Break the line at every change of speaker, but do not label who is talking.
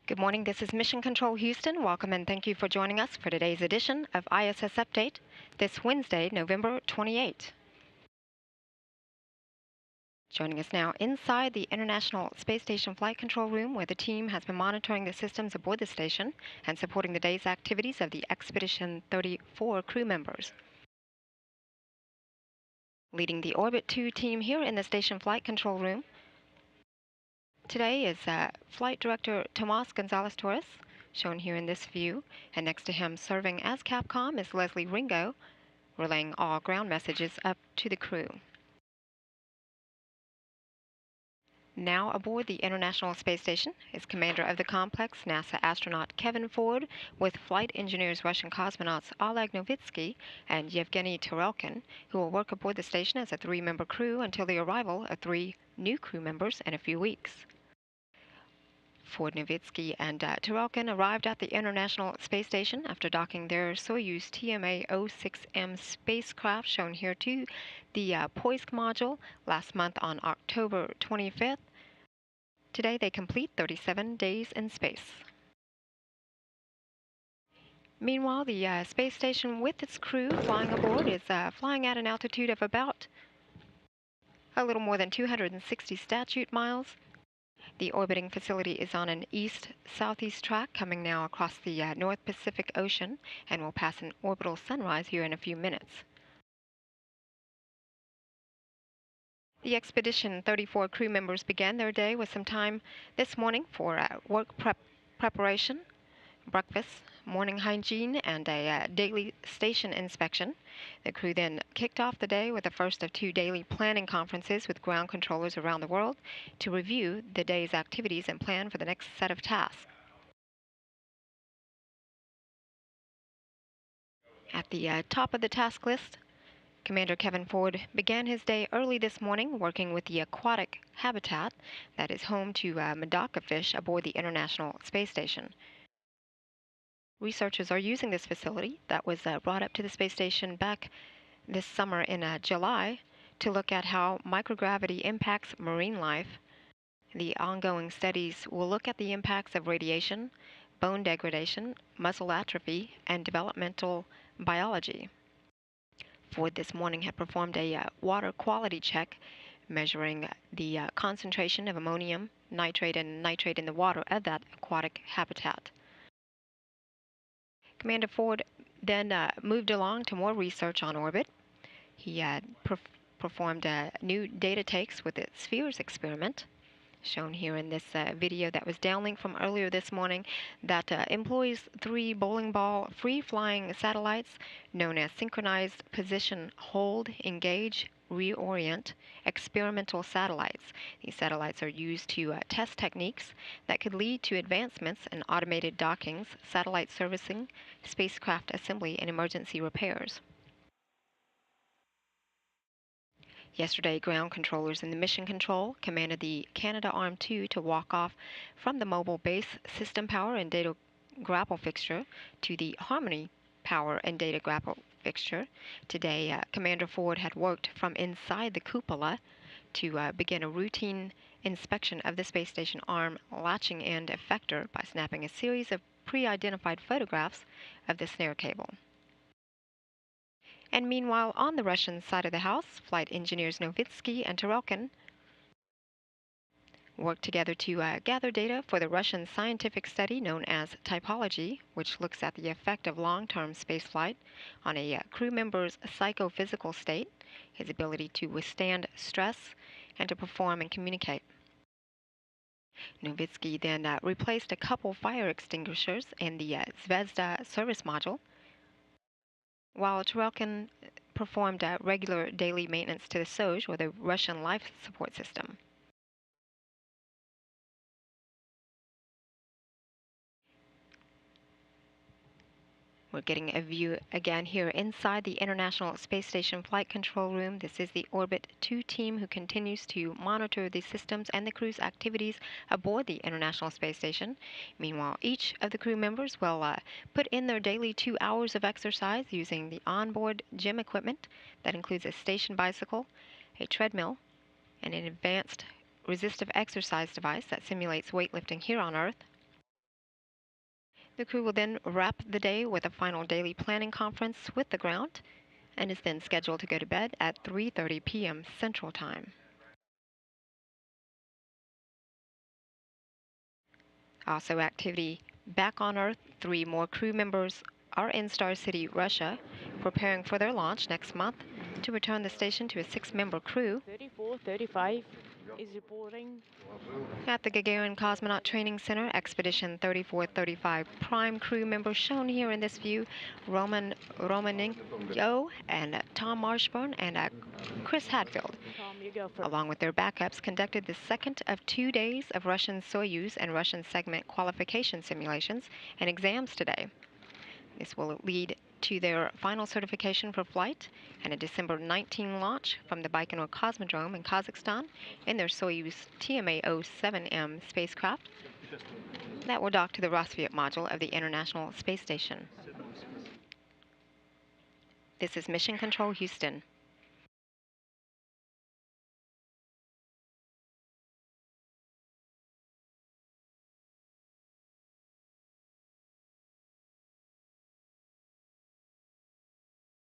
Good morning, this is Mission Control Houston. Welcome and thank you for joining us for today's edition of ISS Update, this Wednesday, November 28. Joining us now inside the International Space Station Flight Control Room, where the team has been monitoring the systems aboard the station and supporting the day's activities of the Expedition 34 crew members. Leading the Orbit 2 team here in the Station Flight Control Room today is Flight Director Tomas Gonzalez-Torres, shown here in this view, and next to him serving as Capcom is Leslie Ringo, relaying all ground messages up to the crew. Now aboard the International Space Station is commander of the complex, NASA astronaut Kevin Ford, with flight engineers Russian cosmonauts Oleg Novitsky and Yevgeny Tarelkin, who will work aboard the station as a three-member crew until the arrival of three new crew members in a few weeks. Ford, Novitsky, and Tarelkin arrived at the International Space Station after docking their Soyuz TMA-06M spacecraft, shown here to the Poisk module, last month on October 25th. Today they complete 37 days in space. Meanwhile, the space station with its crew flying aboard is flying at an altitude of about a little more than 260 statute miles. The orbiting facility is on an east-southeast track coming now across the North Pacific Ocean and will pass an orbital sunrise here in a few minutes. The Expedition 34 crew members began their day with some time this morning for work preparation, breakfast, morning hygiene, and a daily station inspection. The crew then kicked off the day with the first of two daily planning conferences with ground controllers around the world to review the day's activities and plan for the next set of tasks. At the top of the task list, Commander Kevin Ford began his day early this morning working with the aquatic habitat that is home to Medaka fish aboard the International Space Station. Researchers are using this facility that was brought up to the space station back this summer in July to look at how microgravity impacts marine life. The ongoing studies will look at the impacts of radiation, bone degradation, muscle atrophy, and developmental biology. Ford this morning had performed a water quality check measuring the concentration of ammonium nitrate and nitrate in the water of that aquatic habitat. Commander Ford then moved along to more research on orbit. He performed new data takes with the Spheres experiment, shown here in this video that was downlinked from earlier this morning, that employs three bowling ball free-flying satellites known as synchronized position hold, engage, reorient experimental satellites. These satellites are used to test techniques that could lead to advancements in automated dockings, satellite servicing, spacecraft assembly, and emergency repairs. Yesterday, ground controllers in the Mission Control commanded the Canadarm2 to walk off from the mobile base system power and data grapple fixture to the Harmony power and data grapple fixture. Today, Commander Ford had worked from inside the cupola to begin a routine inspection of the space station arm latching end effector by snapping a series of pre-identified photographs of the snare cable. And meanwhile, on the Russian side of the house, flight engineers Novitsky and Tarelkin worked together to gather data for the Russian scientific study known as typology, which looks at the effect of long-term spaceflight on a crew member's psychophysical state, his ability to withstand stress, and to perform and communicate. Novitsky then replaced a couple fire extinguishers in the Zvezda service module, while Tarelkin performed regular daily maintenance to the Soj, or the Russian life support system. We're getting a view again here inside the International Space Station Flight Control Room. This is the Orbit 2 team who continues to monitor the systems and the crew's activities aboard the International Space Station. Meanwhile, each of the crew members will put in their daily 2 hours of exercise using the onboard gym equipment that includes a station bicycle, a treadmill, and an advanced resistive exercise device that simulates weightlifting here on Earth. The crew will then wrap the day with a final daily planning conference with the ground and is then scheduled to go to bed at 3:30 p.m. Central Time. Also activity back on Earth, 3 more crew members are in Star City, Russia, preparing for their launch next month to return the station to a 6-member crew.
3435 is reporting.
At the Gagarin Cosmonaut Training Center, Expedition 3435 prime crew members shown here in this view, Roman Romanenko and Tom Marshburn and Chris Hadfield,
Tom, you go first.
along with their backups, conducted the second of 2 days of Russian Soyuz and Russian segment qualification simulations and exams today. This will lead to their final certification for flight and a December 19 launch from the Baikonur Cosmodrome in Kazakhstan in their Soyuz TMA-07M spacecraft that will dock to the Rossviet module of the International Space Station. This is Mission Control Houston.